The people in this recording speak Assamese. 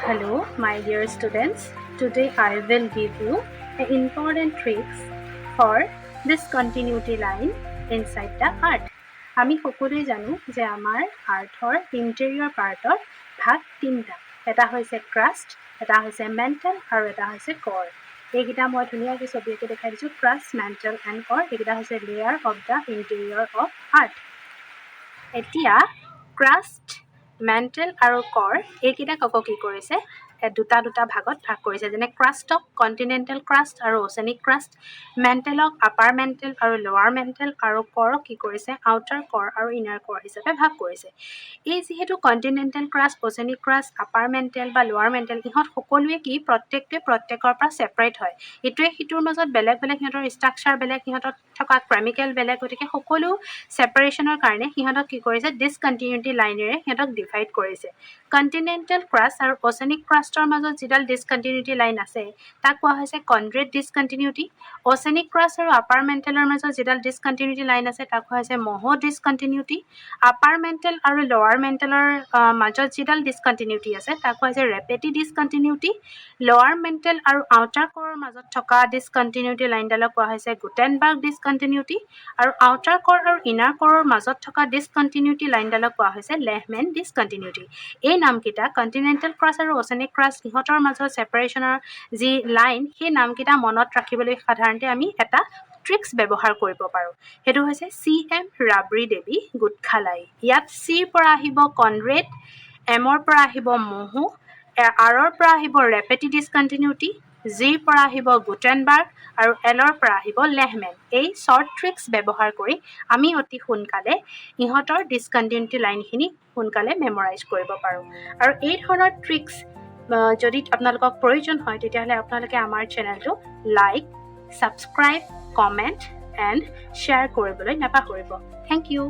Hello, my dear students. Today I will give you the important tricks for discontinuity line inside the art. আমি সকলোৱে জানো যে আমাৰ আৰ্থৰ ইণ্টেৰিয়ৰ পাৰ্টৰ ভাগ তিনিটা। এটা হৈছে ক্ৰাষ্ট, এটা হৈছে মেণ্টেল আৰু এটা হৈছে কৰ। এইকেইটা মই ধুনীয়াকৈ ছবিকে দেখাই দিছোঁ। ক্ৰাষ্ট, মেণ্টেল এণ্ড কৰ এইকেইটা হৈছে layer of the interior of art. এতিয়া ক্ৰাষ্ট, মেণ্টেল আৰু কৰ এইকেইটাক আকৌ কি কৰিছে দুটা ভাগত ভাগ কৰিছে। যেনে ক্ৰাষ্টক কণ্টিনেণ্টেল ক্ৰাষ্ট আৰু অ'চেনিক ক্ৰাষ্ট, মেণ্টেলক আপাৰ মেণ্টেল আৰু লৱাৰ মেণ্টেল, আৰু কৰক কি কৰিছে আউটাৰ কৰ আৰু ইনাৰ কৰ হিচাপে ভাগ কৰিছে। এই যিহেতু continental crust, oceanic crust, upper mental বা লৱাৰ মেণ্টেল, ইহঁত সকলোৱে কি প্ৰত্যেকটোৱে প্ৰত্যেকৰ পৰা ছেপাৰেট হয়। ইটোৱে সিটোৰ মাজত বেলেগ বেলেগ সিহঁতৰ ষ্ট্ৰাকচাৰ বেলেগ, সিহঁতত থকা কেমিকেল বেলেগ, গতিকে সকলো ছেপাৰেশ্যনৰ কাৰণে সিহঁতক কি কৰিছে ডিছকণ্টিনিউটি লাইনেৰে সিহঁতক ডিভাইড কৰিছে। কণ্টিনেণ্টেল ক্ৰাষ্ট আৰু অ'চেনিক ক্ৰাষ্টৰ মাজত যিডাল ডিছকণ্টিনিউটি লাইন আছে তাক কোৱা হৈছে কনড্ৰেট ডিছকণ্টিনিউটি। অ'চেনিক ক্ৰাষ্ট আৰু আপাৰ মেণ্টেলৰ মাজত যিডাল ডিছকণ্টিনিউটি লাইন আছে তাক কোৱা হৈছে ম'হ ডিছকণ্টিনিউটি। আপাৰ মেণ্টেল আৰু লৱাৰ মেণ্টেলৰ মাজত যিডাল ডিছকণ্টিনিউটি আছে তাক কোৱা হৈছে ৰেপেটি ডিছকণ্টিনিউটি। লৱাৰ মেণ্টেল আৰু আউটাৰ কৰৰ মাজত থকা ডিছকণ্টিনিউটি লাইনডালক কোৱা হৈছে গুটেনবাৰ্গ ডিছকণ্টিনিউটি। আৰু আউটাৰ কৰ আৰু ইনাৰ কৰৰ মাজত থকা ডিছকণ্টিনিউটি লাইনডালক কোৱা হৈছে লেহমেন ডিছকণ্টিনিউটি। এই নামকেইটা কণ্টিনেণ্টেল ক্ৰাষ্ট আৰু অ'চেনিক ক্ৰাষ্ট ইহঁতৰ মাজত ছেপাৰেশ্যনৰ যি লাইন, সেই নামকেইটা মনত ৰাখিবলৈ সাধাৰণতে আমি এটা ট্ৰিক্স ব্যৱহাৰ কৰিব পাৰোঁ। সেইটো হৈছে CM ৰাবৰি দেৱী গোটখালাই। ইয়াত চিৰ পৰা আহিব কনড্ৰেট, এমৰ পৰা আহিব মহু, আৰৰ পৰা আহিব ৰেপেটি ডিছকণ্টিনিউটি, জিৰ পৰা আহিব গুটেনবাৰ্গ আৰু এলৰ পৰা আহিব লেহমেন। এই শ্বৰ্ট ট্ৰিক্স ব্যৱহাৰ কৰি আমি অতি সোনকালে ইহঁতৰ ডিছকণ্টিনিউটি লাইনখিনি সোনকালে মেমৰাইজ কৰিব পাৰোঁ। আৰু এই ধৰণৰ ট্ৰিক্স যদি আপোনালোকক প্ৰয়োজন হয় তেতিয়াহ'লে আপোনালোকে আমাৰ চেনেলটো like, subscribe, comment and share কৰিবলৈ নাপাহৰিব। Thank U.